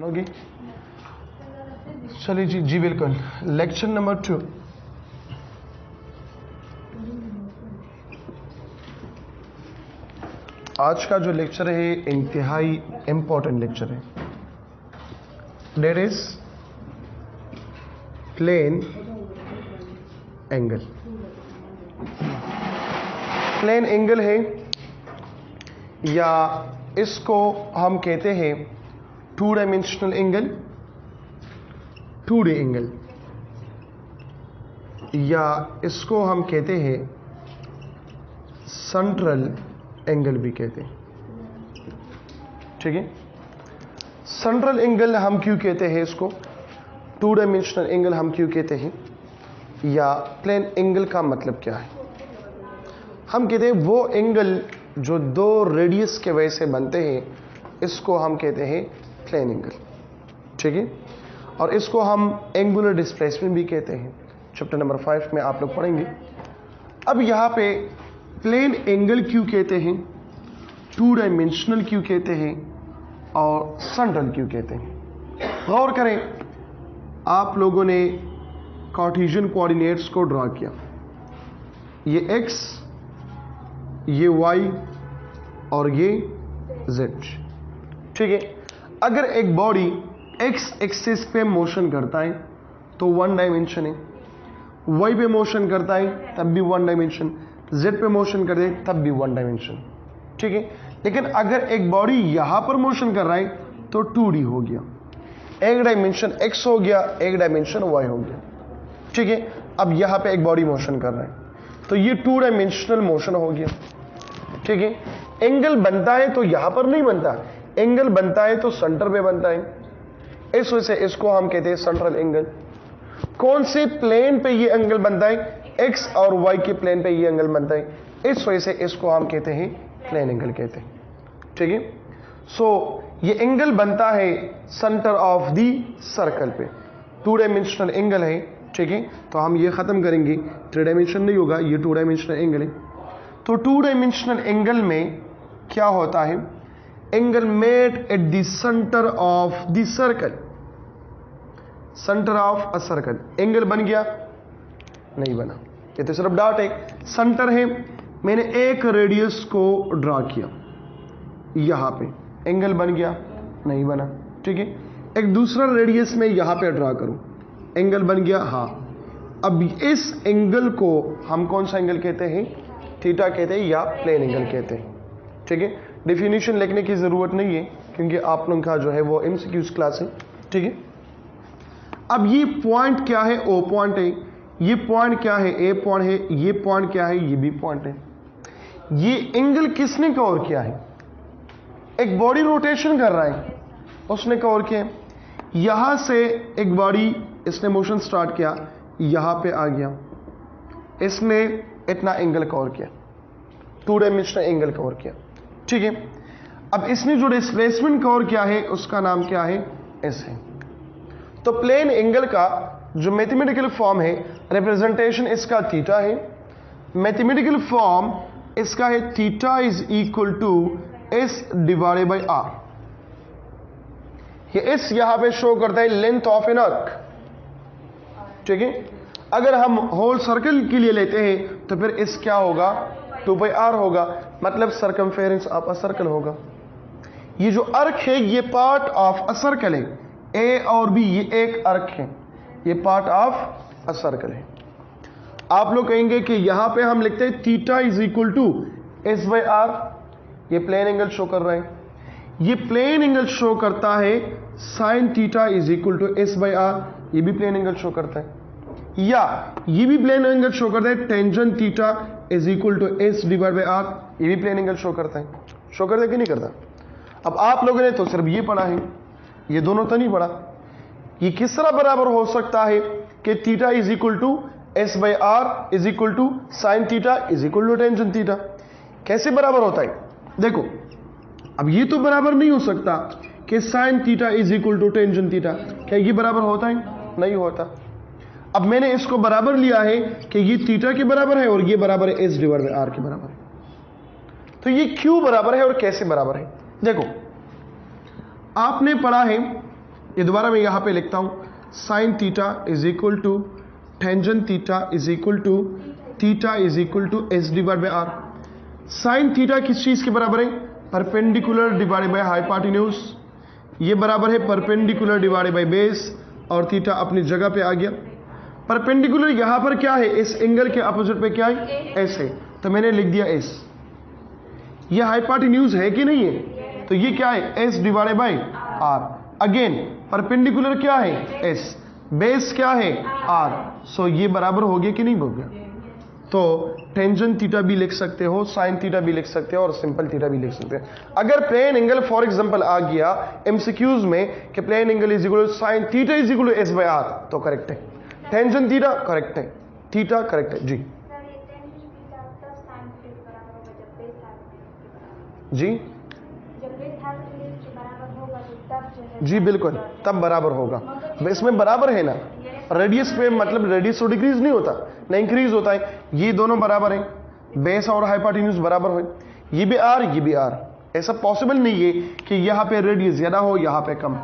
मानोगे? चलिए जी, जी बिल्कुल। Lecture number 2। आज का जो लेक्चर है इंतहाई इंपॉर्टेंट लेक्चर है। That is plane angle. Plane angle है या इसको हम कहते हैं two dimensional angle, 2D angle, या इसको हम कहते हैं सेंट्रल एंगल भी कहते हैं। ठीक है, सेंट्रल एंगल हम क्यों कहते हैं इसको, टू डायमेंशनल एंगल हम क्यों कहते हैं, या प्लेन एंगल का मतलब क्या है? हम कहते हैं वो एंगल जो दो रेडियस के वजह से बनते हैं, इसको हम कहते हैं प्लेन एंगल। ठीक है, और इसको हम एंगुलर डिस्प्लेसमेंट भी कहते हैं। चैप्टर नंबर 5 में आप लोग पढ़ेंगे। अब यहाँ पे प्लेन एंगल क्यों कहते हैं, टू डायमेंशनल क्यों कहते हैं, और सेंट्रल क्यों कहते हैं? गौर करें, आप लोगों ने कार्टेशियन कोऑर्डिनेट्स को ड्रा किया, ये x, ये y और ये z। ठीक है, अगर एक बॉडी x एक्सिस पे मोशन करता है तो 1 डायमेंशन है, y पे मोशन करता है तब भी 1 डायमेंशन, z पे मोशन करते हैं तब भी 1 डायमेंशन। ठीक है, लेकिन अगर एक बॉडी यहां पर मोशन कर रहा है तो 2D हो गया, एक डायमेंशन x हो गया, एक डायमेंशन y हो गया। ठीक है, अब यहां पे एक बॉडी मोशन कर रहा है तो ये 2 डायमेंशनल मोशन हो गया। ठीक है, एंगल बनता है तो यहां पर नहीं बनता, एंगल बनता है तो सेंटर पे बनता है, इस वजह से इसको हम कहते हैं सेंट्रल एंगल। कौन से प्लेन पे ये एंगल बनता है? एक्स और वाई के प्लेन पे ये एंगल बनता है, इस वजह से इसको हम कहते हैं प्लेन एंगल कहते हैं। ठीक है, सो ये एंगल बनता है सेंटर ऑफ द सर्कल पे, 2 डायमेंशनल एंगल है। ठीक है, तो हम ये खत्म करेंगे, 3 डायमेंशन नहीं होगा, ये 2 डायमेंशनल एंगल है। तो 2 डायमेंशनल एंगल में क्या होता है? Angle made at the centre of the circle, centre of a circle. Angle बन गया? नहीं बना, ये तो सिर्फ डॉट है। सेंटर है, मैंने एक रेडियस को ड्रा किया यहां पे, एंगल बन गया? नहीं बना। ठीक है, एक दूसरा रेडियस में यहां पे ड्रा करूं, एंगल बन गया? हाँ। अब इस एंगल को हम कौन सा एंगल कहते हैं? थीटा कहते हैं या प्लेन एंगल कहते हैं। ठीक है, डेफिनेशन लिखने की जरूरत नहीं है क्योंकि आप लोगों का जो है वो एमसीक्यूज क्लास है। ठीक है, अब ये पॉइंट क्या है? ओ पॉइंट है। ये पॉइंट क्या है? ए पॉइंट है। ये पॉइंट क्या है? ये भी पॉइंट है। ये एंगल किसने कवर किया है? एक बॉडी रोटेशन कर रहा है, उसने कवर किया। यहां से एक बॉडी, इसने मोशन स्टार्ट किया, यहां पे आ गया, इसने इतना एंगल कवर किया, 2 डायमेंशनल एंगल कवर किया। ठीक है, अब इसने जो डिस्प्लेसमेंट कवर किया है उसका नाम क्या है? एस है। तो प्लेन एंगल का जो मैथमेटिकल फॉर्म है, रिप्रेजेंटेशन इसका थीटा है। मैथमेटिकल फॉर्म इसका है theta is equal to S divided by R. ये एस यहां पे शो करता है लेंथ ऑफ एन आर्क। ठीक है, अगर हम होल सर्कल के लिए लेते हैं तो फिर इस क्या होगा? 2πr होगा, मतलब सर्कमफेरेंस ऑफ अ सर्कल होगा। ये जो अर्क है ये पार्ट ऑफ अ सर्कल है, ए और बी ये एक अर्क है, ये पार्ट ऑफ अ सर्कल है। आप लोग कहेंगे कि यहां पे हम लिखते हैं theta is equal to S by R, ये प्लेन एंगल शो कर रहा है। ये प्लेन एंगल शो करता है sine theta is equal to S by R, ये भी प्लेन एंगल शो करता है। या ये भी प्लेन एंगल शो करता है tangent theta is equal to S divide by R, ये भी प्लेन एंगल शो करता है। शो करता है कि नहीं करता? अब आप लोगों ने तो सिर्फ ये पढ़ा है, ये दोनों तो नहीं पढ़ा। ये किस तरह बराबर हो सकता है कि theta is equal to S by R is equal to sine theta is equal to tangent theta? कैसे बराबर होता है? देखो, अब ये तो बराबर नहीं हो सकता कि sine theta is equal to tangent theta. क्या ये बराबर होता है? नहीं होता। अब मैंने इसको बराबर लिया है कि ये थीटा के बराबर है और ये बराबर है एस डिवाइड बाय आर के बराबर है। तो ये क्यों बराबर है और कैसे बराबर है? देखो, आपने पढ़ा है ये दोबारा मैं यहां पे लिखता हूं, sine theta is equal to tangent theta is equal to theta is equal to S divide by R. Sine theta किस चीज के बराबर है? Perpendicular divided by hypotenuse. ये बराबर है परपेंडिकुलर डिवाइडेड बाय बेस, और थीटा अपनी जगह पे आ गया। परपेंडिकुलर यहां पर क्या है? इस एंगल के अपोजिट पे क्या है? एस है, तो मैंने लिख दिया एस। ये हाइपोटेन्यूज है कि नहीं है? तो ये क्या है? S divided by R. Again perpendicular क्या है? एस, बेस क्या है? आर। सो ये बराबर हो गया कि नहीं हो गया? तो टेंजेंट थीटा भी लिख सकते हो, साइन थीटा भी लिख सकते हो, और सिंपल थीटा भी लिख सकते हो। अगर प्लेन एंगल फॉर एग्जांपल आ गया एमसीक्यूज में कि plane angle is equal to sine theta is equal to S by R, तो करेक्ट है। टेंजेंट थीटा करेक्ट है, थीटा करेक्ट है। जी जी जी बिल्कुल, तब बराबर होगा। बेस में बराबर है ना, रेडियस पे मतलब रेडियस तो डिक्रीज नहीं होता ना इंक्रीज होता है। ये दोनों बराबर हैं, बेस और हाइपोटेन्यूज बराबर हो, ये भी आर ये भी आर। ऐसा पॉसिबल नहीं है कि यहां पे रेडियस ज्यादा हो यहां पे कम,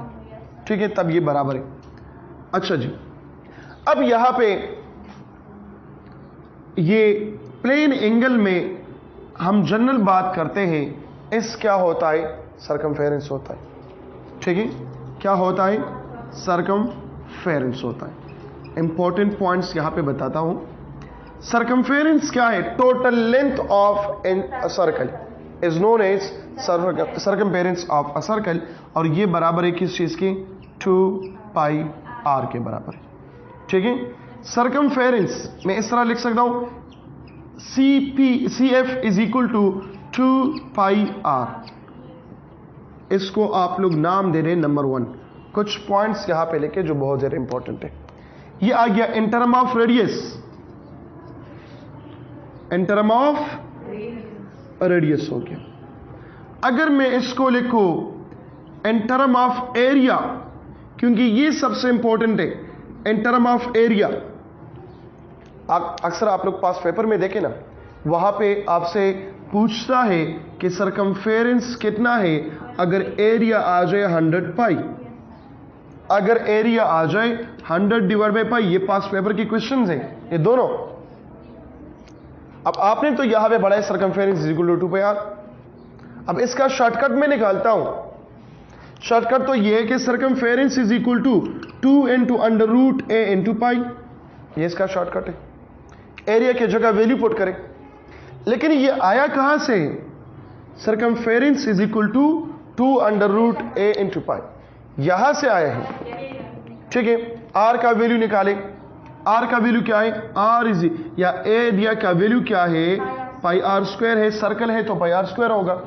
ठीक है, तब ये बराबर है। अच्छा जी, अब यहां पे ये प्लेन एंगल में हम जनरल बात करते हैं, एस क्या होता है? सर्कमफेरेंस होता है, ठीक है। क्या होता है? सर्कमफेरेंस होता है। इंपॉर्टेंट पॉइंट्स यहां पे बताता हूं। सर्कमफेरेंस क्या है? Total length of a circle is known as circumference of a circle, और ये बराबर है किस चीज की? 2 पाई आर के बराबर है, ठीक है। सर्कमफेरेंस मैं इस तरह लिख सकता हूं, C F is equal to 2 pi R. इसको आप लोग नाम दे रहे हैं नंबर 1। कुछ पॉइंट्स यहां पे लेके जो बहुत ज्यादा इंपॉर्टेंट है। ये आ गया इन term of radius, in term of radius हो गया। अगर मैं इसको लिखूं इन टर्म ऑफ एरिया, क्योंकि ये सबसे इंपॉर्टेंट है, इन टर्म ऑफ एरिया। अक्सर आप लोग पास पेपर में देखें ना, वहां पे आपसे पूछता है कि सर्कमफेरेंस कितना है अगर एरिया आ जाए 100 पाई। अगर एरिया आ जाए 100 डिवाइड बाई पाई, ये पास पेपर की क्वेश्चंस हैं ये दोनों। अब आपने तो यहां पे पढ़ा है circumference is equal to 2 pi R. अब इसका शॉर्टकट मैं निकालता हूं। शॉर्टकट तो ये है कि circumference is equal to 2 into under root A into pi, ये इसका शॉर्टकट है। एरिया की जगह वैल्यू पुट करें। लेकिन ये आया कहां से? Circumference is equal to 2 under root A into pi, यहां से आया है, ठीक है। आर का वैल्यू निकाले। आर का वैल्यू क्या है? आर इज या एरिया का वैल्यू क्या है? पाई आर स्क्वायर है, सर्कल है तो पाई आर स्क्वायर होगा।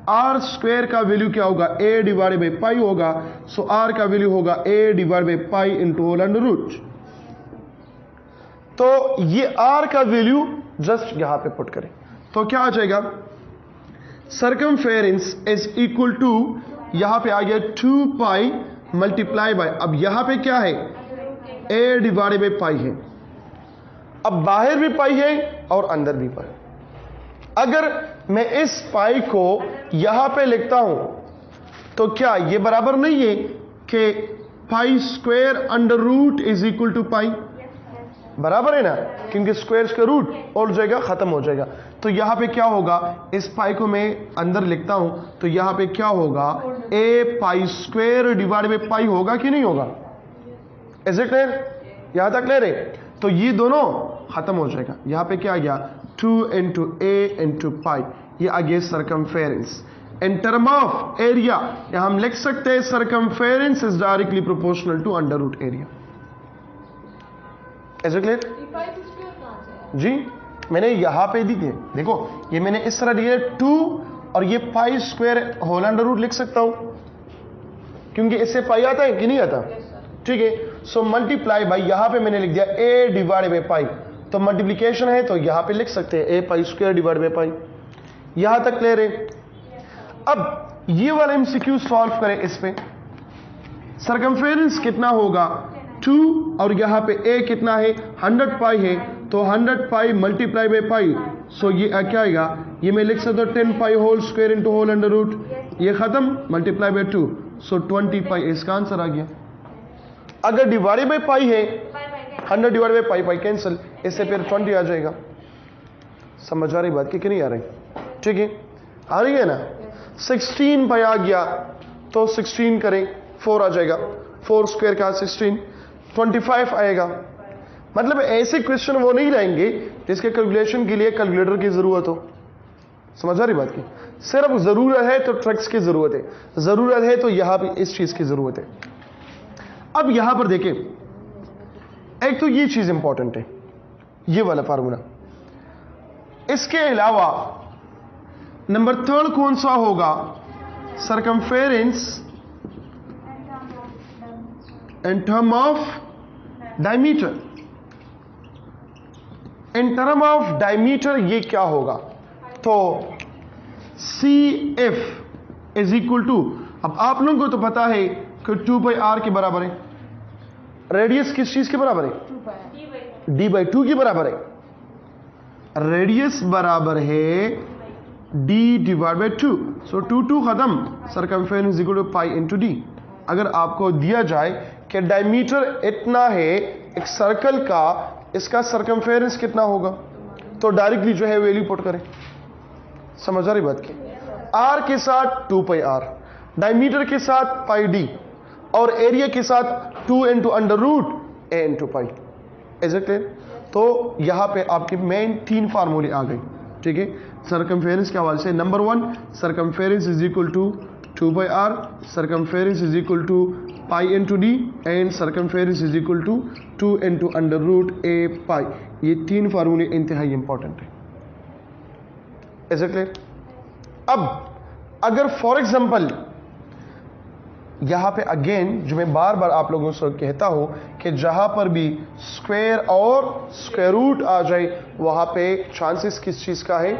आर स्क्वायर का वैल्यू क्या होगा? ए डिवाइड बाई पाई होगा। सो आर का वैल्यू होगा A divide by pi into whole under root. तो ये आर का वैल्यू जस्ट यहां पे पुट करें तो क्या आ जाएगा? सर्कमफेरेंस इज इक्वल टू, यहां पे आ गया 2 पाई मल्टीप्लाई बाय, अब यहां पे क्या है? ए डिवाइड बाई पाई है। अब बाहर भी पाई है और अंदर भी पाई। अगर मैं इस पाई को यहां पे लिखता हूं तो क्या ये बराबर नहीं है कि pi square under root is equal to pi? बराबर है ना, क्योंकि स्क्वायर का रूट और जाएगा, खत्म हो जाएगा। तो यहां पे क्या होगा? इस पाई को मैं अंदर लिखता हूं तो यहां पे क्या होगा? A pi square divide by pi होगा कि नहीं होगा? Is it clear? यहां तक क्लियर है? तो ये दोनों खत्म हो जाएगा। यहां पे क्या आ गया? 2 इंटू ए इंटू पाई, ये आ गया circumference. In term of area हम लिख सकते हैं circumference is directly proportional to under root area. Is it clear? जी मैंने यहां पे दी थी, देखो ये मैंने इस तरह दिया 2 और ये pi square whole under root लिख सकता हूं, क्योंकि इससे पाई आता है कि नहीं आता, ठीक है। सो मल्टीप्लाई बाई, यहां पे मैंने लिख दिया ए डिवाइड बाई पाई, तो मल्टीप्लीकेशन है तो यहां पे लिख सकते हैं A pi square divide by pi. यहां तक क्लियर है? अब ये वाला एमसीक्यू सॉल्व करें। इस पे सर्कमफेरेंस कितना होगा? 2 और यहां पे ए कितना है? 100 पाई है, तो 100 पाई मल्टीप्लाई बाई पाई, सो ये क्या आएगा? ये मैं लिख सकता हूं 10 pi whole square into whole under root, ये खत्म, मल्टीप्लाई बाई 2, सो 20 पाई इसका आंसर आ गया। अगर डिवाइडेड बाई पाई है 100 divided by pi, pi cancel, इससे फिर 20 आ जाएगा। समझ आ रही बात कि नहीं आ रही? ठीक है, आ रही है ना। 16 पाई आ गया तो 16 करें 4 आ जाएगा, 4 स्क्वायर का 16, 25 आएगा। मतलब ऐसे क्वेश्चन वो नहीं रहेंगे जिसके कैलकुलेशन के लिए कैलकुलेटर की जरूरत हो। समझ आ रही बात की? सिर्फ जरूरत है तो ट्रिक्स की जरूरत है, जरूरत है तो यहां पे इस चीज की जरूरत है। अब यहां पर देखें, एक तो ये चीज इंपॉर्टेंट है, ये वाला फार्मूला। इसके अलावा नंबर 3 कौन सा होगा? Circumference in term of diameter. In term of diameter ये क्या होगा? तो CF इज इक्वल टू, अब आप लोगों को तो पता है कि 2πr के बराबर है। रेडियस किस चीज के बराबर है? d/2 के बराबर है। रेडियस बराबर है d/2। सो 2 खत्म, circumference is equal to pi into d। अगर आपको दिया जाए कि डायमीटर इतना है एक सर्कल का, इसका सर्कमफेरेंस कितना होगा, तो डायरेक्टली जो है वैल्यू पुट करें। समझ आ रही बात की? r के साथ 2πr, डायमीटर के साथ पाई d, और एरिया के साथ 2 into under root a into pi. Is it clear? तो यहां पे आपके मेन 3 फार्मूले आ गए। ठीक है, सर्कमफेरेंस के हवाले से number 1, circumference is equal to 2πr, circumference is equal to pi into d, and circumference is equal to 2 into under root a pi. ये 3 फार्मूले इंतहाई इंपॉर्टेंट है। Is it clear? अब अगर फॉर एग्जांपल यहां पे अगेन, जो मैं बार बार आप लोगों से कहता हूं कि जहां पर भी स्क्वायर और स्क्वायर रूट आ जाए वहां पे चांसेस किस चीज का है?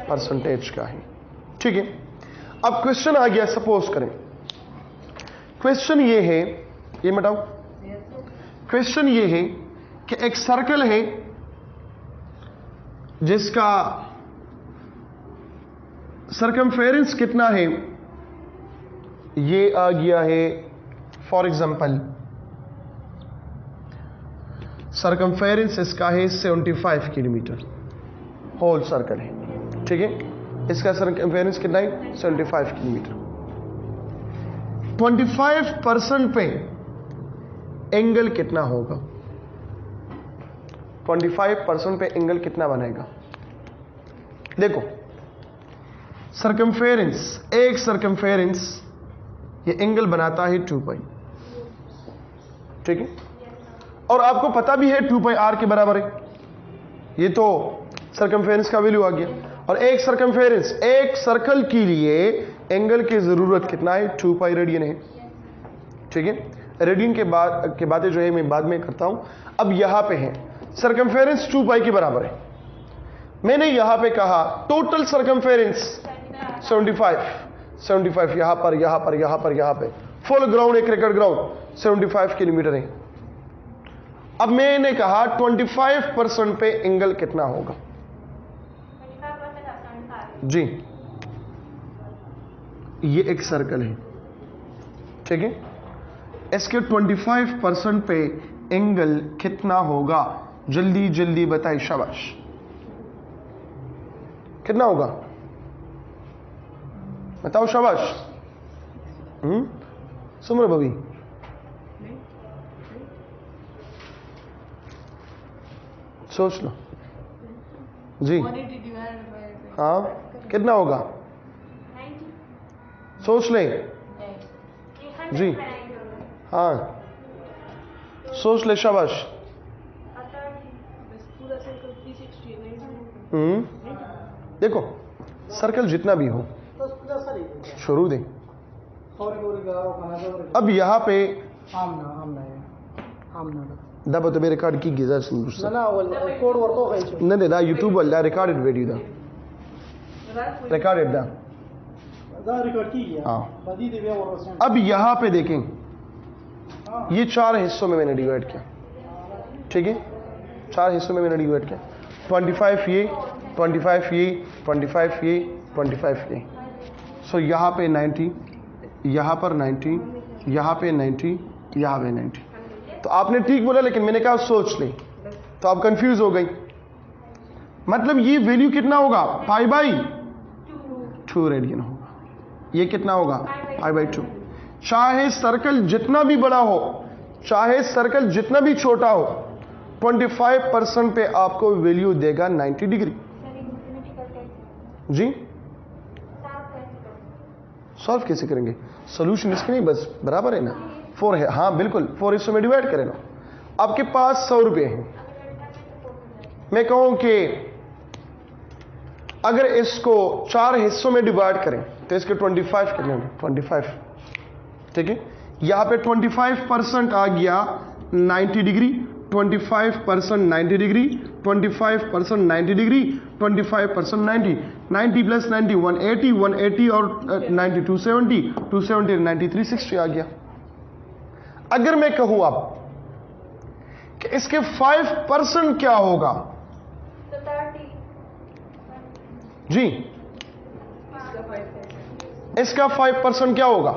परसेंटेज का है। ठीक है, अब क्वेश्चन आ गया, सपोज करें क्वेश्चन ये है, ये मिटाओ। क्वेश्चन ये है कि एक सर्कल है जिसका सर्कमफेरेंस कितना है? ये आ गया है फॉर एग्जांपल, सर्कमफेरेंस इसका है 75 किलोमीटर, होल सर्कल है। ठीक है, इसका सर्कमफेरेंस कितना है? 75 किलोमीटर। 25% पे एंगल कितना होगा? 25% पे एंगल कितना बनेगा? देखो, सर्कमफेरेंस, एक सर्कमफेरेंस ये एंगल बनाता है 2π। ठीक है, और आपको पता भी है 2πr के बराबर है। ये तो सर्कमफेरेंस का वैल्यू आ गया। और एक सर्कमफेरेंस, एक सर्कल के लिए एंगल की जरूरत कितना है? 2π रेडियन है। ठीक है, रेडियन के बातें जो है मैं बाद में करता हूं। अब यहां पे है सर्कमफेरेंस 2π के बराबर है। मैंने यहां पे कहा टोटल सर्कमफेरेंस 75 यहां पर, यहां पर, यहां पर, यहां पे फुल ग्राउंड, एक रिकॉर्ड ग्राउंड 75 किलोमीटर है। अब मैंने कहा 25% पे एंगल कितना होगा? जी, ये एक सर्कल है। ठीक है, इसके 25% पे एंगल कितना होगा? जल्दी जल्दी बताइए, शाबाश। कितना होगा बताओ, शाबाश। सुन रहे बबी? सोच लो जी। हाँ, कितना होगा? सोच ले जी। हाँ, सोच ले, शाबाश। देखो, सर्कल जितना भी हो शुरू दे। अब यहां पे दब तो मेरे रिकॉर्ड की गिजा नहीं ना यूट्यूब वाला रिकॉर्डेड वीडियो दा रिकॉर्डेड दा। हाँ, अब यहां पे देखें, ये 4 हिस्सों में मैंने डिवाइड किया। ठीक है, 4 हिस्सों में मैंने डिवाइड किया। 25 ये, 25 ये, 25 ये, 25 ये। सो यहां पे 90, यहां पर 90, यहां पे 90, यहां पे 90। तो आपने ठीक बोला, लेकिन मैंने कहा सोच ले, तो आप कंफ्यूज हो गई। मतलब ये वैल्यू कितना होगा, पाई बाई 2 रेडियन होगा। ये कितना होगा, पाई बाई 2। चाहे सर्कल जितना भी बड़ा हो, चाहे सर्कल जितना भी छोटा हो, 25% पे आपको वैल्यू देगा 90 डिग्री। जी सॉल्व कैसे करेंगे, सोल्यूशन इसके नहीं, बस बराबर है ना, 4 है, हाँ बिल्कुल 4 हिस्सों में डिवाइड करें ना। आपके पास 100 रुपये हैं, मैं कहूं कि अगर इसको 4 हिस्सों में डिवाइड करें तो इसके 25 कितने होंगे, 25, ठीक है। यहां पे 25% आ गया 90 डिग्री, 25% 90 डिग्री, 25% 90 डिग्री, 25% 90, 90 प्लस 90 180, 180 और 90 270, 270 90 360 आ गया। अगर मैं कहूं अब कि इसके 5% क्या होगा, जी इसका 5% क्या होगा,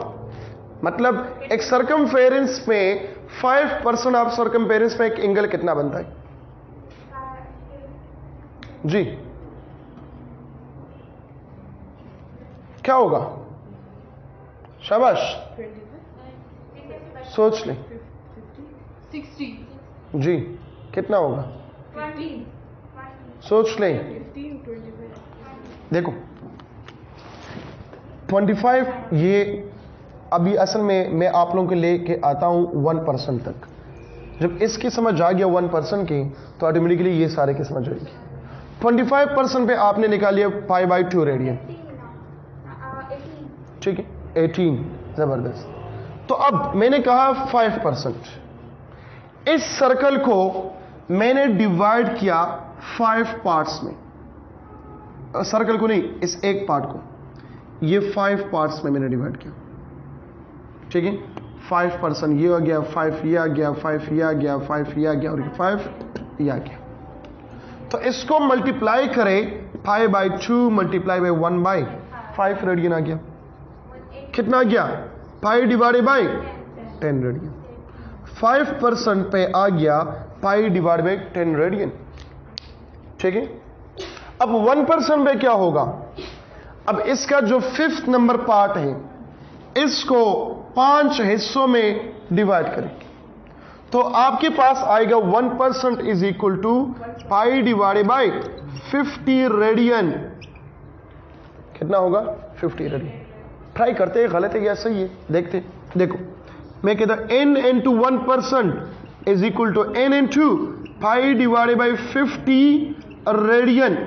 मतलब एक सर्कमफेरेंस में 5% ऑफ सर्कमफेरेंस में एक एंगल कितना बनता है, जी क्या होगा, शाबाश सोच ले, 60, जी कितना होगा, 15, सोच ले। 15, 25। देखो 25, ये अभी असल में मैं आप लोगों को लेके आता हूं 1% तक। जब इसकी समझ आ गया 1% की, तो ऑटोमेटिकली ये सारे की समझ आएगी। 25% पे आपने निकाल लिया पाई बाई 2 रेडियन, ठीक है 18, जबरदस्त। तो अब मैंने कहा 5%, इस सर्कल को मैंने डिवाइड किया 5 पार्ट्स में, सर्कल को नहीं, इस एक पार्ट को, ये 5 पार्ट्स में मैंने डिवाइड किया, ठीक है। 5% ये आ गया, 5 ये आ गया, 5 ये आ गया, 5 ये आ गया और 5 ये आ गया। तो इसको मल्टीप्लाई करें, pi by 2 multiply by 1 by 5 radian आ गया। कितना आ गया, पाई डिवाइडेड बाई 10 रेडियन। 5% पे आ गया पाई डिवाइड बाई 10 रेडियन, ठीक है। अब 1% पे क्या होगा, अब इसका जो 5th नंबर पार्ट है, इसको 5 हिस्सों में डिवाइड करें, तो आपके पास आएगा 1% is equal to pi divided by 50 radian. कितना होगा, 50 रेडियन। ट्राई करते हैं, गलत है या सही है, देखते हैं। देखो मैं कहता n into 1% is equal to n into pi divided by 50 radian.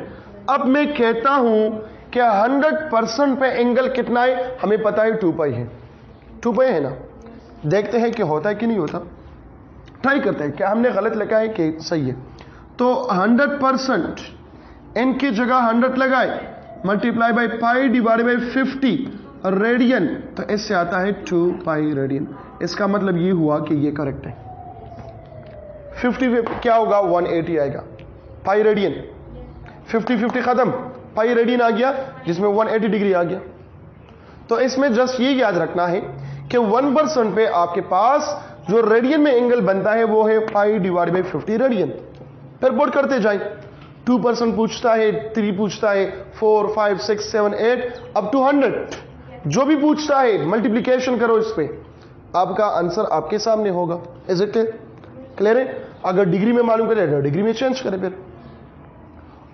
अब मैं कहता हूं कि 100% पे एंगल कितना है, हमें पता है 2 पाई है, 2 पाई है ना। देखते हैं कि होता है कि नहीं होता, ट्राई करते हैं, क्या हमने गलत लिखा है कि सही है। तो 100% n की जगह 100 लगाए, multiply by pi divided by 50 radian, तो इससे आता है 2 पाई रेडियन। इसका मतलब ये हुआ कि ये करेक्ट है। 50 क्या होगा, 180 आएगा पाई रेडियन। 50 खत्म, पाई रेडियन आ गया, जिसमें 180 डिग्री आ गया। तो इसमें जस्ट ये याद रखना है कि 1% पे आपके पास जो रेडियन में एंगल बनता है वो है पाई डिवाइड बाई 50 रेडियन। फिर बोर्ड करते जाए, 2% पूछता है, 3 पूछता है, 4, 5, 6, 7, 8 अप टू 100, जो भी पूछता है मल्टीप्लिकेशन करो इस पे, आपका आंसर आपके सामने होगा। इज इट क्लियर है? अगर डिग्री में मालूम करें तो डिग्री में चेंज करें। फिर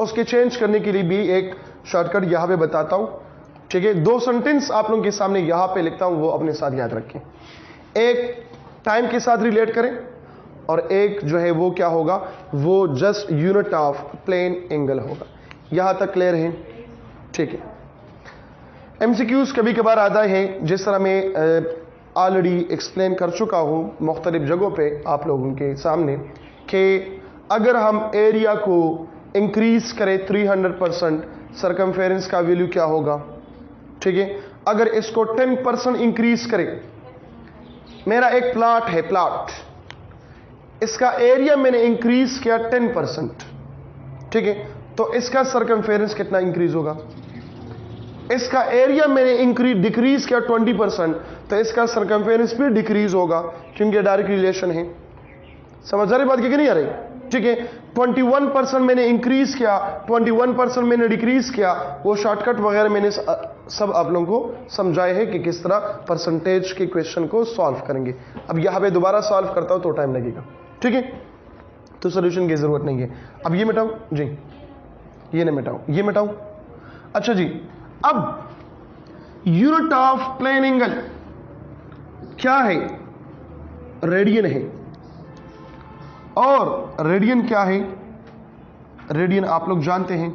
उसके चेंज करने के लिए भी एक शॉर्टकट यहां पे बताता हूं, ठीक है। 2 सेंटेंस आप लोगों के सामने यहां पे लिखता हूं, वो अपने साथ याद रखें। एक टाइम के साथ रिलेट करें और एक जो है वो क्या होगा, वो just unit of plane angle होगा। यहां तक क्लियर है? ठीक है। एमसीक्यूज कभी कभार आता है, जिस तरह मैं ऑलरेडी एक्सप्लेन कर चुका हूं मुख्तलिफ जगहों पे आप लोगों के सामने, कि अगर हम एरिया को इंक्रीज करें 300%, सरकमफेरेंस का वैल्यू क्या होगा, ठीक है। अगर इसको 10% इंक्रीज करें, मेरा एक प्लॉट है, प्लॉट, इसका एरिया मैंने इंक्रीज किया 10%, ठीक है, तो इसका सरकमफेरेंस कितना इंक्रीज होगा। इसका एरिया मैंने डिक्रीज किया 20%, तो इसका सरकमफेरेंस भी डिक्रीज होगा, क्योंकि डायरेक्ट रिलेशन है, समझ आ रही बात की नहीं आ रही? ठीक है, 21% मैंने इंक्रीज किया, 21% मैंने डिक्रीज किया, वो शॉर्टकट वगैरह मैंने सब आप लोगों को समझाए हैं कि किस तरह परसेंटेज के क्वेश्चन को सॉल्व करेंगे। अब यहां पे दोबारा सॉल्व करता हूं तो टाइम लगेगा, ठीक है, तो सॉल्यूशन की जरूरत नहीं है। अब ये मिटाऊं जी, ये नहीं मिटाऊं, ये मिटाऊं। अच्छा जी, अब यूनिट ऑफ प्लेन एंगल क्या है? रेडियन है। और रेडियन क्या है? रेडियन आप लोग जानते हैं,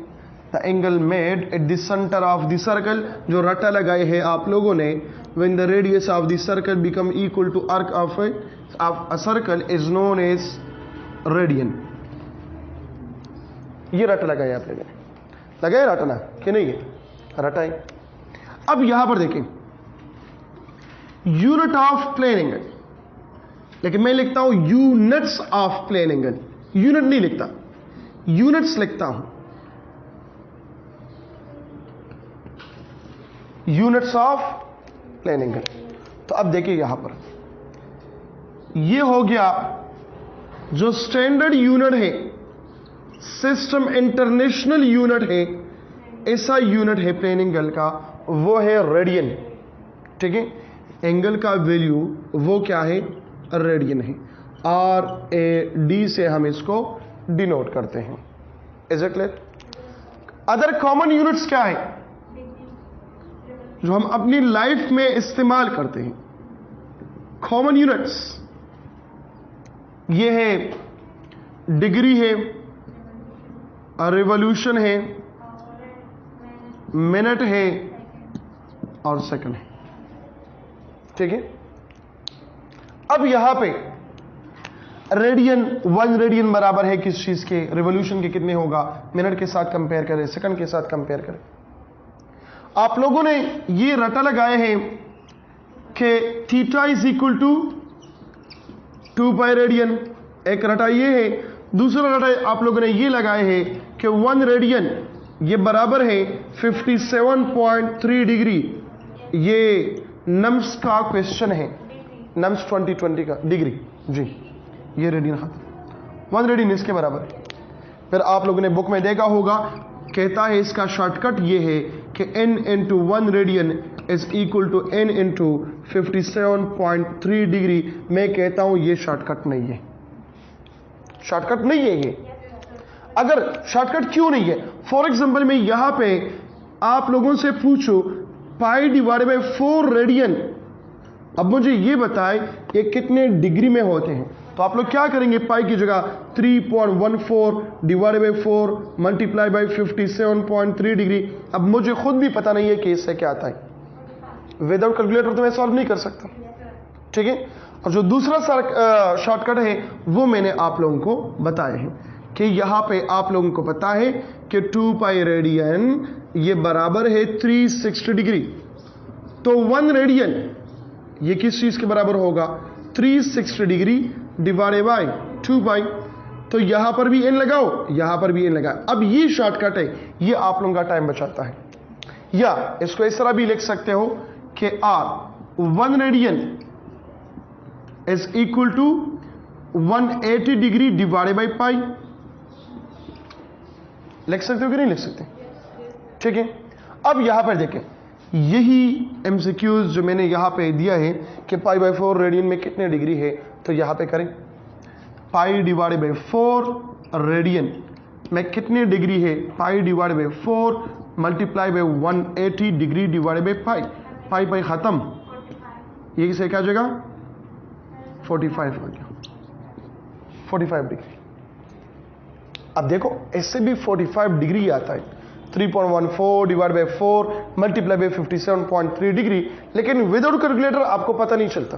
the angle made at the centre of the circle, जो रटा लगाए हैं आप लोगों ने, when the radius of the circle become equal to arc of a circle is known as radian. ये रटा लगाए आप लोगों ने, लगाए रटना कि नहीं? रटाए। अब यहां पर देखें, यूनिट ऑफ प्लेन एंगल, लेकिन मैं लिखता हूं units of plane angle, unit नहीं लिखता, यूनिट्स लिखता हूं, यूनिट्स ऑफ प्लेन एंगल। तो अब देखिए यहां पर, ये हो गया जो स्टैंडर्ड यूनिट है, सिस्टम इंटरनेशनल यूनिट है, ऐसा यूनिट है प्लेन एंगल का, वो है रेडियन। ठीक है, एंगल का वैल्यू वो क्या है? रेडियन है। RAD से हम इसको डिनोट करते हैं। Is it clear? Other common units क्या है जो हम अपनी लाइफ में इस्तेमाल करते हैं? कॉमन यूनिट्स ये है, डिग्री है, रिवॉल्यूशन है, मिनट है और सेकंड है। ठीक है, अब यहां पे रेडियन, 1 रेडियन बराबर है किस चीज के? रिवॉल्यूशन के कितने होगा? मिनट के साथ कंपेयर करें, सेकंड के साथ कंपेयर करें। आप लोगों ने ये रटा लगाए हैं कि theta is equal to 2 pi radian, एक रटा ये है। दूसरा रटा आप लोगों ने ये लगाए हैं कि 1 रेडियन ये बराबर है 57.3 डिग्री। ये नम्स का क्वेश्चन है, नम्स 2020 का, डिग्री जी, ये रेडियन खत्म, 1 रेडियन इसके बराबर है। फिर आप लोगों ने बुक में देखा होगा, कहता है इसका शॉर्टकट ये है कि n into 1 radian is equal to n into 57.3 degree. मैं कहता हूं ये शॉर्टकट नहीं है, शॉर्टकट नहीं है ये। अगर शॉर्टकट क्यों नहीं है? फॉर एग्जाम्पल मैं यहां पे आप लोगों से पूछूं पाई डिवाइडेड बाय 4 रेडियन, अब मुझे ये बताएं ये कितने डिग्री में होते हैं, तो आप लोग क्या करेंगे? पाई की जगह 3.14 divided by 4 multiply bye 57.3 degree. अब मुझे खुद भी पता नहीं है कि इससे क्या आता है, विदाउट कैलकुलेटर तो मैं सॉल्व नहीं कर सकता। ठीक है, और जो दूसरा शॉर्टकट है वो मैंने आप लोगों को बताए हैं कि यहां पे आप लोगों को पता है कि 2 पाई रेडियन ये बराबर है 360 डिग्री। तो 1 रेडियन ये किस चीज के बराबर होगा? 360 डिग्री डिवाइडेड बाय 2 पाई। तो यहां पर भी n लगाओ, यहां पर भी n लगाओ। अब ये शॉर्टकट है, ये आप लोगों का टाइम बचाता है। या इसको इस तरह भी लिख सकते हो कि R 1 radian is equal to 180 degree divided by pi. लिख सकते हो कि नहीं लिख सकते? ठीक है, अब यहां पर देखें, यही एमसीक्यूज जो मैंने यहां पे दिया है कि पाई बाय 4 रेडियन में कितने डिग्री है, तो यहां पे करें पाई डिवाइडेड बाय 4 रेडियन में कितने डिग्री है? Pi divided by 4 multiply by 180 degree divided by pi. Pi pi खत्म, ये किसे क्या जगह 45 हो गया, 45 डिग्री। अब देखो इससे भी 45 डिग्री आता है, 3.14 divide by 4 multiply bye 57.3 degree. लेकिन विदाउट कैलकुलेटर आपको पता नहीं चलता।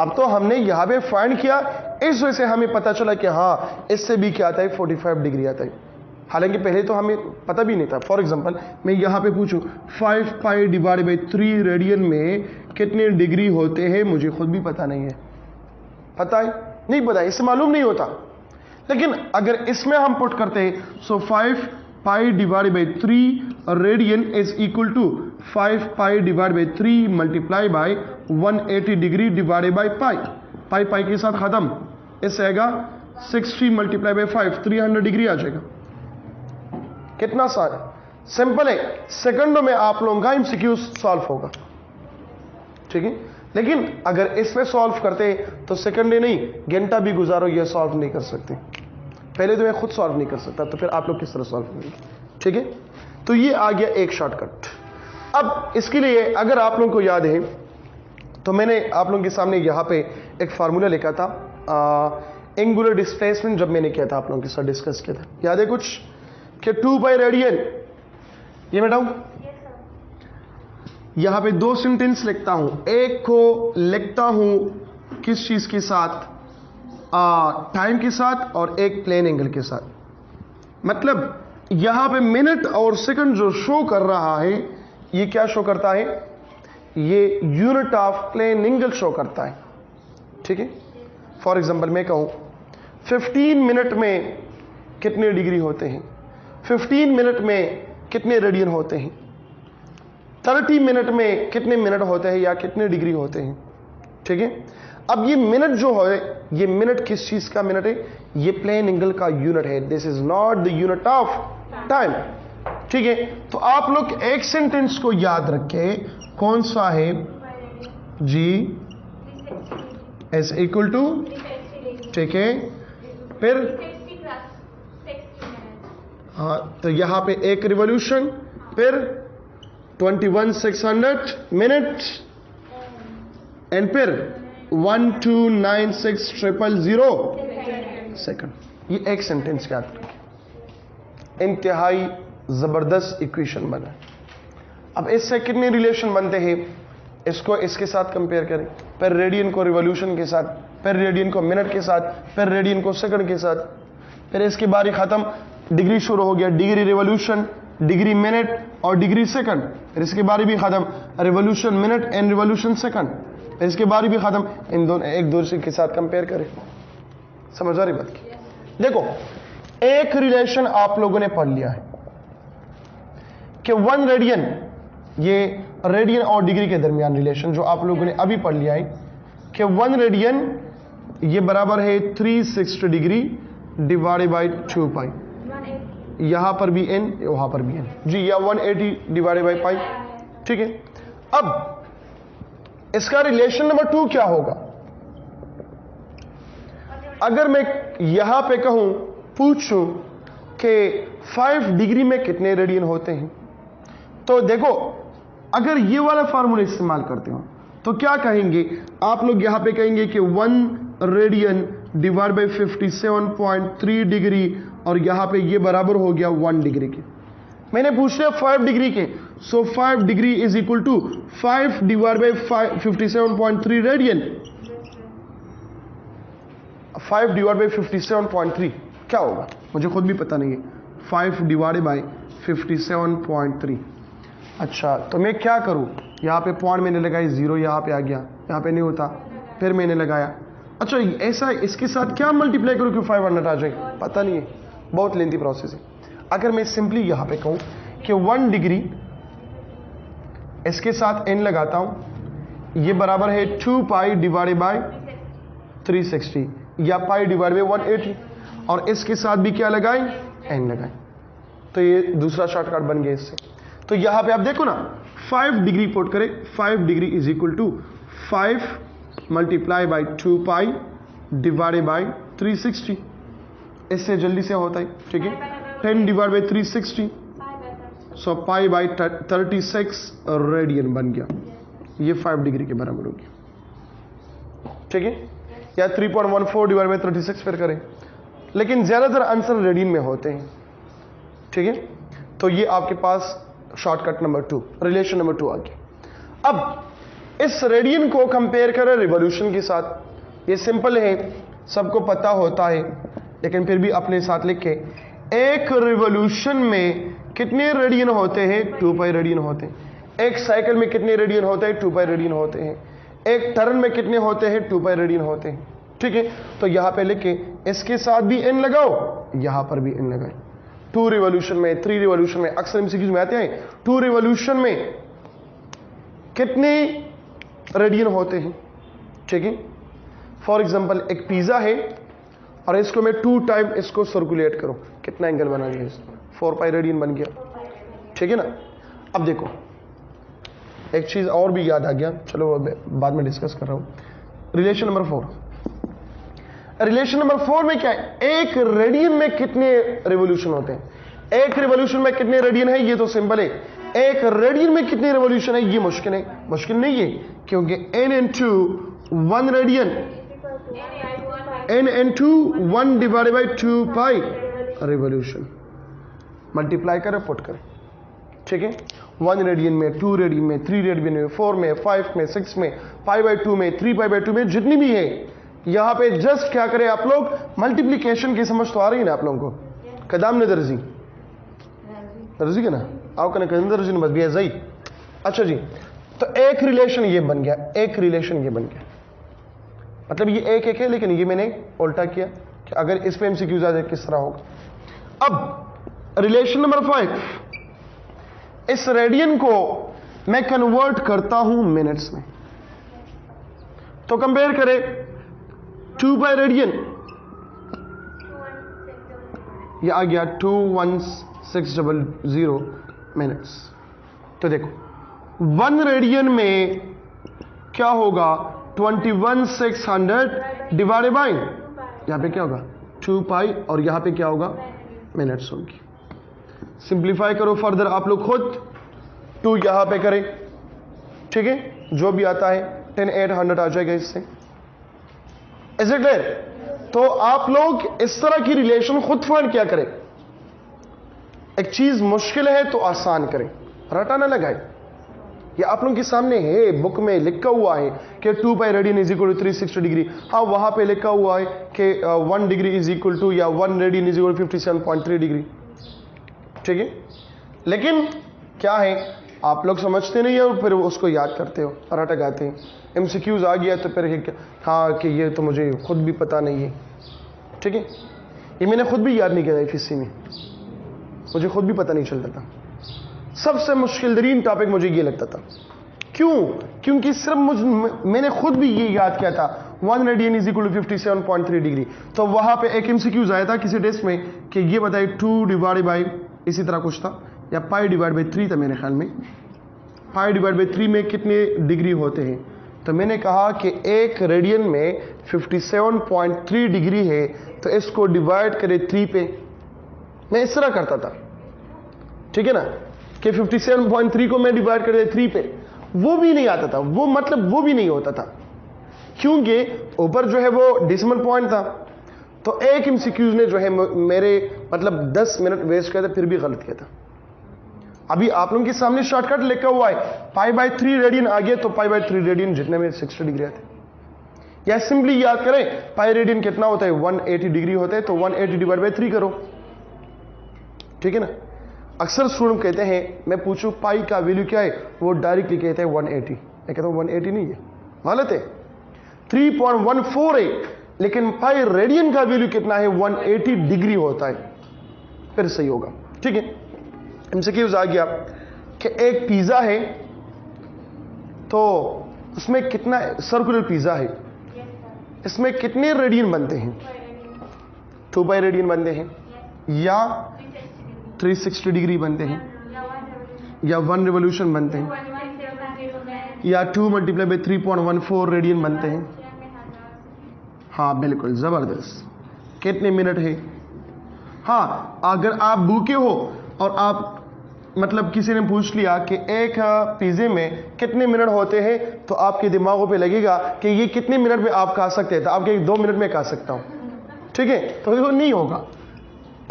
अब तो हमने यहां पे फाइंड किया, इस वजह से हमें पता चला कि हाँ इससे भी क्या आता है, 45 डिग्री आता है। हालांकि पहले तो हमें पता भी नहीं था। फॉर एग्जांपल मैं यहां पे पूछूं 5 पाई डिवाइड बाय 3 रेडियन में कितने डिग्री होते हैं, मुझे खुद भी पता नहीं है। पता है? नहीं पता, इससे मालूम नहीं होता। लेकिन अगर इसमें हम पुट करते हैं, so 5 pi divide by 3 radian is equal to 5 pi divide by 3 multiply by 180 degree divided by pi. Pi pi के साथ खत्म, इससे आएगा 60 मल्टीप्लाई बाई 5, 300 डिग्री आ जाएगा। कितना सारा सिंपल है, सेकंडों में आप लोगों का एमसीक्यू सॉल्व होगा, ठीक है। लेकिन अगर इसमें सॉल्व करते तो सेकंडे नहीं घंटा भी गुजारो ये सॉल्व नहीं कर सकते। पहले तो मैं खुद सॉल्व नहीं कर सकता, तो फिर आप लोग किस तरह सॉल्व करेंगे, ठीक है। तो ये आ गया एक शॉर्टकट। अब इसके लिए अगर आप लोगों को याद है तो मैंने आप लोगों के सामने यहां पे एक फार्मूला लिखा था, एंगुलर डिस्प्लेसमेंट, जब मैंने किया था आप लोगों के साथ डिस्कस किया था, याद है कुछ, कि 2 पाई रेडियन, ये मैं यहां पे दो सेंटेंस लिखता हूं, एक को लिखता हूं किस चीज के साथ, टाइम के साथ, और एक प्लेन एंगल के साथ। मतलब यहां पे मिनट और सेकंड जो शो कर रहा है ये क्या शो करता है, ये unit of plane angle show करता है, ठीक है। फॉर एग्जांपल मैं कहूं 15 मिनट में कितने डिग्री होते हैं, 15 मिनट में कितने रेडियन होते हैं, 30 मिनट में कितने मिनट होते हैं या कितने डिग्री होते हैं, ठीक है। अब ये मिनट जो है, ये मिनट किस चीज का मिनट है, ये प्लेन एंगल का यूनिट है। This is not the unit of time, ठीक है। तो आप लोग एक सेंटेंस को याद रखें, कौन सा है, जी एस इक्वल टू, ठीक है। फिर हाँ, तो यहां पे एक रिवॉल्यूशन, फिर 21,600 मिनट, एंड फिर 129,600 सेकंड। ये एक सेंटेंस याद रखें, इंतहाई जबरदस्त इक्वेशन बना। अब इससे कितने रिलेशन बनते हैं, इसको इसके साथ कंपेयर करें, फिर रेडियन को रिवॉल्यूशन के साथ, फिर रेडियन को मिनट के साथ, फिर रेडियन को सेकंड के साथ, फिर इसकी बारी खत्म, डिग्री शुरू हो गया, डिग्री रिवॉल्यूशन, डिग्री मिनट और डिग्री सेकंड, फिर इसकी बारी भी खत्म, revolution minute and revolution second, फिर इसकी बारी भी खत्म। इन दोनों एक दूसरे के साथ कंपेयर करें, समझ आ रही बात की। देखो एक रिलेशन आप लोगों ने पढ़ लिया है कि 1 रेडियन, ये रेडियन और डिग्री के दरमियान रिलेशन जो आप लोगों ने अभी पढ़ लिया है कि 1 रेडियन ये बराबर है 360 डिग्री डिवाइडेड बाई 2 पाई, यहां पर भी n वहां पर भी n जी, या 180 डिवाइडेड बाई पाई, ठीक है। अब इसका रिलेशन नंबर 2 क्या होगा, अगर मैं यहां पे कहूं, पूछूं कि 5 डिग्री में कितने रेडियन होते हैं, तो देखो अगर ये वाला फार्मूला इस्तेमाल करते हो तो क्या कहेंगे आप लोग, यहां पे कहेंगे कि 1 रेडियन डिवाइड बाई 57.3 डिग्री, और यहां पे ये बराबर हो गया 1 डिग्री के। मैंने पूछ लिया 5 डिग्री के, so 5 degree is equal to 5 divide by 57.3 radian. 5 divide by 57.3 क्या होगा, मुझे खुद भी पता नहीं है, 5 डिवाइड बाई 57.3। अच्छा, तो मैं क्या करूं, यहां पे पॉइंट मैंने लगाई, 0 यहां पे आ गया, यहां पे नहीं होता, फिर मैंने लगाया। अच्छा ऐसा इसके साथ क्या मल्टीप्लाई करूं कि 500 आ जाए, पता नहीं है, बहुत लेंथी प्रोसेस है। अगर मैं सिंपली यहां पे कहूं कि 1 डिग्री, इसके साथ n लगाता हूं, ये बराबर है 2 पाई डिवाइडेड बाय 360 या पाई डिवाइड बाय 180, और इसके साथ भी क्या लगाएं, n लगाएं, तो ये दूसरा शॉर्टकट बन गया इससे। तो यहां पे आप देखो ना, 5 डिग्री पुट करें, 5 degree is equal to 5 multiply by 2 pi divided by 360, इससे जल्दी से होता है, ठीक है। 10 divide by 360, so pi by 36 radian बन गया, ये 5 डिग्री के बराबर हो गया, ठीक है। या 3.14 डिवाइड बाई 36 फिर करें, लेकिन ज्यादातर आंसर रेडियन में होते हैं, ठीक है। तो ये आपके पास शॉर्टकट नंबर 2, रिलेशन नंबर 2 आ गया। अब इस रेडियन को कंपेयर करें रिवॉल्यूशन के साथ, ये सिंपल है, सबको पता होता है, लेकिन फिर भी अपने साथ लिखे, एक रिवॉल्यूशन में कितने रेडियन होते हैं, 2 पाई रेडियन होते हैं। एक साइकिल में कितने रेडियन होते हैं, 2 पाई रेडियन होते हैं। एक टर्न में कितने होते हैं, 2 पाई रेडियन होते हैं, ठीक है। तो यहां पे लिखे, इसके साथ भी n लगाओ, यहां पर भी n लगाए। 2 रिवॉल्यूशन में, 3 रिवॉल्यूशन में, अक्सर एमसीक्यूज में आते हैं, 2 रिवॉल्यूशन में कितने रेडियन होते हैं, ठीक है। फॉर एग्जांपल एक पिज्जा है, और इसको मैं 2 टाइम इसको सर्कुलेट करूं, कितना एंगल बना दिया इसको, 4 पाई रेडियन बन गया। ठीक है ना। अब देखो एक चीज और भी याद आ गया, चलो बाद में डिस्कस कर रहा हूं। रिलेशन नंबर 4, रिलेशन नंबर 4 में क्या है, एक रेडियन में कितने रिवॉल्यूशन होते हैं। एक रिवॉल्यूशन में कितने रेडियन है ये तो सिंपल है, एक रेडियन में कितने रिवॉल्यूशन है ये मुश्किल है, मुश्किल नहीं है, क्योंकि n into 1 radian, n into 1 divided by 2 pi revolution, multiply करें पुट करें। ठीक है, 1 रेडियन में, 2 रेडियन में, 3 रेडियन में, 4 में, 5 में, 6 में, पाई बाय 2 में, 3 पाई बाय 2 में, जितनी भी है यहां पे जस्ट क्या करें आप लोग, मल्टीप्लीकेशन की समझ तो आ रही है ना आप लोगों को। कदाम ने दर्जी दर्जी के ना आओ कने कदम दर्जी ने बस भी है। अच्छा जी, तो एक रिलेशन ये बन गया, एक रिलेशन ये बन गया, मतलब ये एक एक है, लेकिन ये मैंने उल्टा किया कि अगर इस पे एमसीक्यूज आ जाए किस तरह होगा। अब रिलेशन नंबर 5, इस रेडियन को मैं कन्वर्ट करता हूं मिनट्स में, तो कंपेयर करें 2 बाय रेडियन, यह आ गया 21600 मिनट्स। तो देखो 1 रेडियन में क्या होगा, 21600 डिवाइडेड बाय, यहां पे क्या होगा 2 पाई, और यहां पे क्या होगा मिनट्स होंगी। सिंप्लीफाई करो फर्दर आप लोग खुद, 2 यहां पे करें, ठीक है, जो भी आता है 10 800 आ जाएगा इससे। Is it clear? तो आप लोग इस तरह की रिलेशन खुद फाइंड क्या करें, एक चीज मुश्किल है तो आसान करें, रटा ना लगाए। ये आप लोगों के सामने है, बुक में लिखा हुआ है कि 2 pi radian is equal to 360 degree. हाँ, वहां पे लिखा हुआ है कि 1 डिग्री इज इक्वल टू, या 1 रेडियन इज इक्वल 57.3 डिग्री। ठीक है, लेकिन क्या है आप लोग समझते नहीं है और फिर उसको याद करते हो, रट गाते हैं। एमसीक्यूज आ गया तो फिर हाँ कि ये तो मुझे खुद भी पता नहीं है। ठीक है, ये मैंने खुद भी याद नहीं किया किसी में, मुझे खुद भी पता नहीं चलता था। सबसे मुश्किल तरीन टॉपिक मुझे ये लगता था। क्यों? क्योंकि सिर्फ मैंने खुद भी ये याद किया था 1 radian is equal to 57.3 degree. तो वहां पे एक एमसीक्यूज आया था किसी टेस्ट में कि ये बताइए 2 डिवाइड बाई इसी तरह कुछ था, या पाई डिवाइड बाई 3 था मेरे ख्याल में, पाई डिवाइड बाई 3 में कितने डिग्री होते हैं। तो मैंने कहा कि एक रेडियन में 57.3 डिग्री है, तो इसको डिवाइड करें 3 पे। मैं इस तरह करता था, ठीक है ना, कि 57.3 को मैं डिवाइड कर दे 3 पे, वो भी नहीं आता था, वो मतलब वो भी नहीं होता था, क्योंकि ऊपर जो है वो डेसिमल पॉइंट था। तो एक एमसीक्यूज ने जो है मेरे मतलब 10 मिनट वेस्ट किया था, फिर भी गलत किया था। अभी आप लोगों के सामने शॉर्टकट लिखा हुआ है, पाई बाय 3 रेडियन आ गया तो पाई बाय 3 रेडियन जितने में 60 डिग्री आते, या सिंपली याद करें पाई रेडियन कितना होता है, 180 डिग्री होता है, तो 180 डिवाइड बाय 3 करो। ठीक है ना। अक्सर स्टूडेंट कहते हैं मैं पूछूं पाई का वैल्यू क्या है, वो डायरेक्टली कहते हैं 180। मैं कहता हूं 180 नहीं है, गलत है, 3.14 है, लेकिन पाई रेडियन का वैल्यू कितना है, 180 डिग्री होता है, फिर सही होगा। ठीक है, एमसीक्यूज आ गया कि एक पिज्जा है, तो उसमें कितना सर्कुलर पिज्जा है, इसमें कितने रेडियन बनते हैं, 2 पाई रेडियन बनते हैं, या 360 डिग्री बनते हैं, या 1 रिवॉल्यूशन बनते हैं, या 2 मल्टीप्लाई बाई 3.14 रेडियन बनते हैं। हाँ बिल्कुल जबरदस्त। कितने मिनट है? हाँ, अगर आप भूखे हो और आप मतलब किसी ने पूछ लिया कि एक पिज्जे में कितने मिनट होते हैं, तो आपके दिमागों पे लगेगा कि ये कितने मिनट में आप खा सकते हैं, तो आपके 2 मिनट में खा सकता हूं। ठीक है, तो वो नहीं होगा।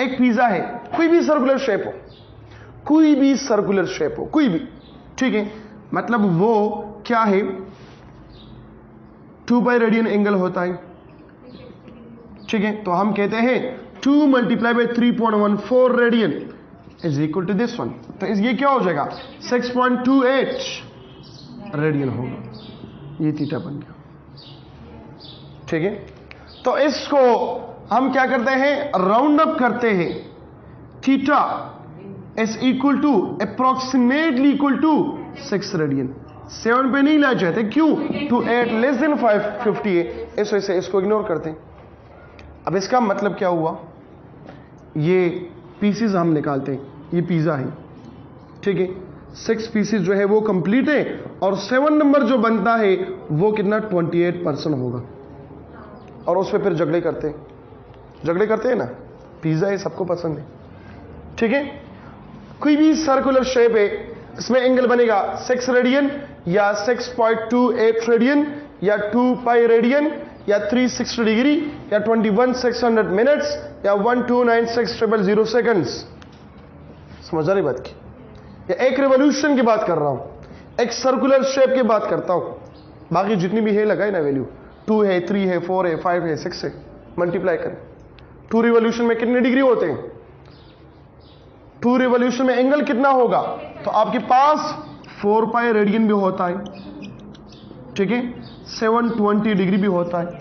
एक पिज्जा है, कोई भी सर्कुलर शेप हो, कोई भी सर्कुलर शेप हो, कोई भी, ठीक है, मतलब वो क्या है, 2 पाई रेडियन एंगल होता है। ठीक है, तो हम कहते हैं 2 multiply by 3.14 radian is equal to this one. तो ये क्या हो जाएगा, 6.28 रेडियन होगा। ये थीटा बन गया। ठीक है, तो इसको हम क्या करते हैं, राउंड अप करते हैं, theta is equal to approximately equal to 6 radian. 7 पे नहीं ला जाते, क्यों, टू 8 लेस देन 550 है, इस वजह से इसको इग्नोर करते हैं। अब इसका मतलब क्या हुआ, ये पीसेस हम निकालते हैं, ये पिज़्ज़ा है, ठीक है, 6 पीसेस जो है वो कंप्लीट है, और 7 नंबर जो बनता है वो कितना 28% होगा। और उस पर फिर झगड़े करते हैं ना, पिज़्ज़ा है सबको पसंद है, ठीक है। कोई भी सर्कुलर शेप है, इसमें एंगल बनेगा 6 रेडियन या 6.28 रेडियन या 2 पाई रेडियन या 360 डिग्री या 21,600 मिनट्स या 1,296,000 सेकंड्स। समझ आ रही बात की? या एक रिवॉल्यूशन की बात कर रहा हूं, एक सर्कुलर शेप की बात करता हूं। बाकी जितनी भी है लगाए ना वैल्यू, 2 है, 3 है, 4 है, 5 है, 6 है, मल्टीप्लाई करें। 2 रिवॉल्यूशन में कितने डिग्री होते हैं? 2 रिवॉल्यूशन में एंगल कितना होगा? तो आपके पास 4 पाई रेडियन भी होता है, ठीक है, 720 डिग्री भी होता है,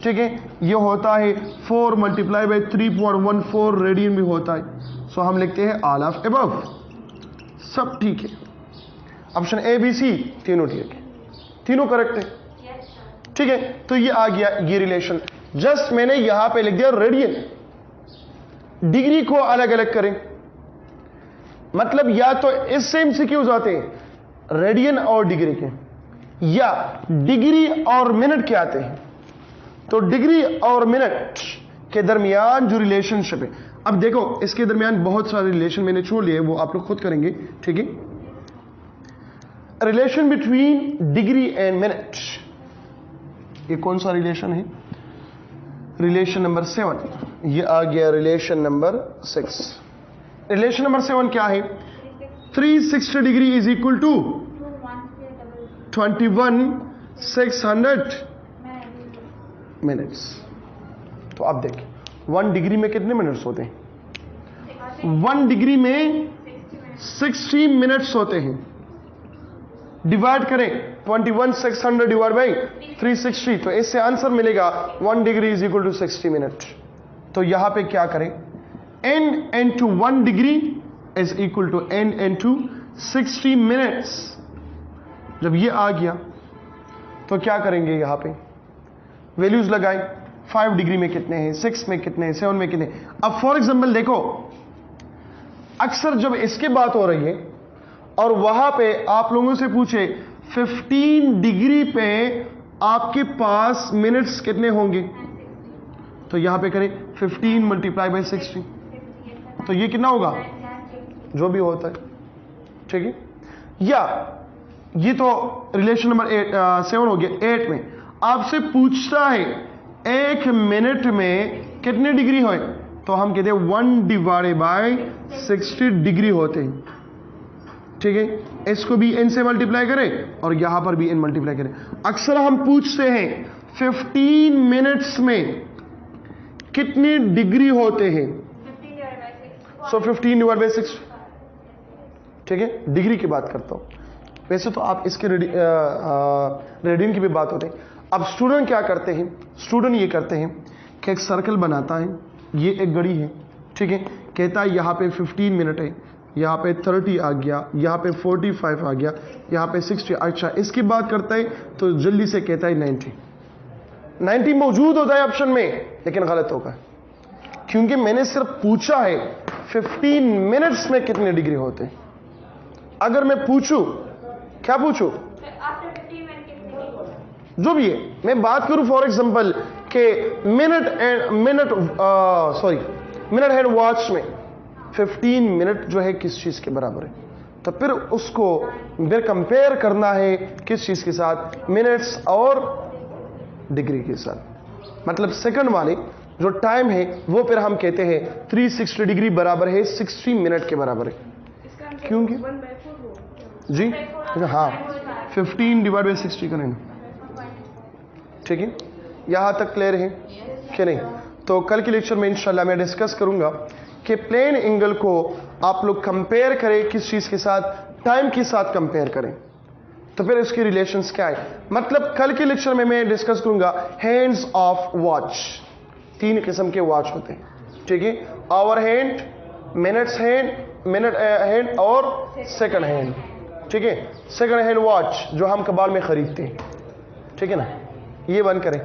ठीक है, ये होता है 4 मल्टीप्लाई बाई 3.14 रेडियन भी होता है। सो हम लिखते हैं ऑल ऑफ अबव, सब ठीक है। ऑप्शन ए बी सी तीनों ठीक है, तीनों करेक्ट है, ठीक है। तो ये आ गया ये रिलेशन। जस्ट मैंने यहां पे लिख दिया रेडियन, डिग्री को अलग अलग करें, मतलब या तो इससे एमसीक्यूज आते हैं रेडियन और डिग्री के, या डिग्री और मिनट के आते हैं। तो डिग्री और मिनट के दरमियान जो रिलेशनशिप है, अब देखो इसके दरमियान बहुत सारे रिलेशन मैंने छोड़ लिए, वो आप लोग खुद करेंगे, ठीक है। Relation between degree and minute, ये कौन सा रिलेशन है? रिलेशन नंबर 7, ये आ गया रिलेशन नंबर 6। रिलेशन नंबर 7 क्या है? 360 degree is equal to 21,600 minutes. तो आप देखिए 1 डिग्री में कितने मिनट्स होते हैं? 1 डिग्री में 60 मिनट्स होते हैं। डिवाइड करें 21,600 डिवाइड बाई 360, तो इससे आंसर मिलेगा 1 degree is equal to 60 minute. तो यहां पे क्या करें? n into 1 degree is equal to n into 60 minutes. जब ये आ गया तो क्या करेंगे? यहां पे वैल्यूज लगाएं, 5 डिग्री में कितने हैं, 6 में कितने हैं, 7 में कितने। अब फॉर एग्जांपल देखो, अक्सर जब इसकी बात हो रही है और वहां पे आप लोगों से पूछे 15 डिग्री पे आपके पास मिनट्स कितने होंगे, तो यहां पे करें 15 मल्टीप्लाई बाई 60, तो ये कितना होगा? जो भी होता है, ठीक है। या ये तो रिलेशन नंबर 7 हो गया। 8 में आपसे पूछता है 1 मिनट में कितने डिग्री हो, तो हम कहते हैं 1 डिवाइडेड बाय 60 डिग्री होते हैं, ठीक है। इसको भी n से मल्टीप्लाई करें और यहां पर भी n मल्टीप्लाई करें। अक्सर हम पूछते हैं 15 मिनट्स में कितने डिग्री होते हैं, सो 15 डिवाइड बाय 6, ठीक है। डिग्री की बात करता हूं, वैसे तो आप इसके रेडियन की भी बात होती है। अब स्टूडेंट क्या करते हैं? स्टूडेंट ये करते हैं कि एक सर्कल बनाता है, ये एक घड़ी है, ठीक है, कहता है यहाँ पे 15 मिनट है, यहाँ पे 30 आ गया, यहाँ पे 45 आ गया, यहाँ पे 60। अच्छा, इसकी बात करता है तो जल्दी से कहता है 90 मौजूद होता है ऑप्शन में, लेकिन गलत होगा, क्योंकि मैंने सिर्फ पूछा है 15 मिनट्स में कितने डिग्री होते हैं। अगर मैं पूछूं, क्या पूछूं? जो भी है, मैं बात करूं फॉर एग्जांपल के मिनट हैंड वॉच में 15 मिनट जो है किस चीज के बराबर है, तो फिर उसको फिर कंपेयर करना है किस चीज के साथ? मिनट्स और डिग्री के साथ। मतलब सेकंड वाले जो टाइम है वो फिर हम कहते हैं 360 डिग्री बराबर है 60 मिनट के बराबर है, क्योंकि जी हाँ 15 डिवाइड बाई 60 करें, ठीक है। यहां तक क्लियर है कि नहीं? तो कल के लेक्चर में इंशाल्लाह मैं डिस्कस करूंगा कि प्लेन एंगल को आप लोग कंपेयर करें किस चीज के साथ? टाइम के साथ कंपेयर करें, तो फिर इसके रिलेशंस क्या है। मतलब कल के लेक्चर में मैं डिस्कस करूंगा हैंड्स ऑफ वॉच। 3 किस्म के वॉच होते हैं, ठीक है। Hour hand, minutes hand, minute hand और सेकंड हैंड, ठीक है। सेकंड हैंड वॉच जो हम कबाड़ में खरीदते हैं, ठीक है ना, ये बंद करें।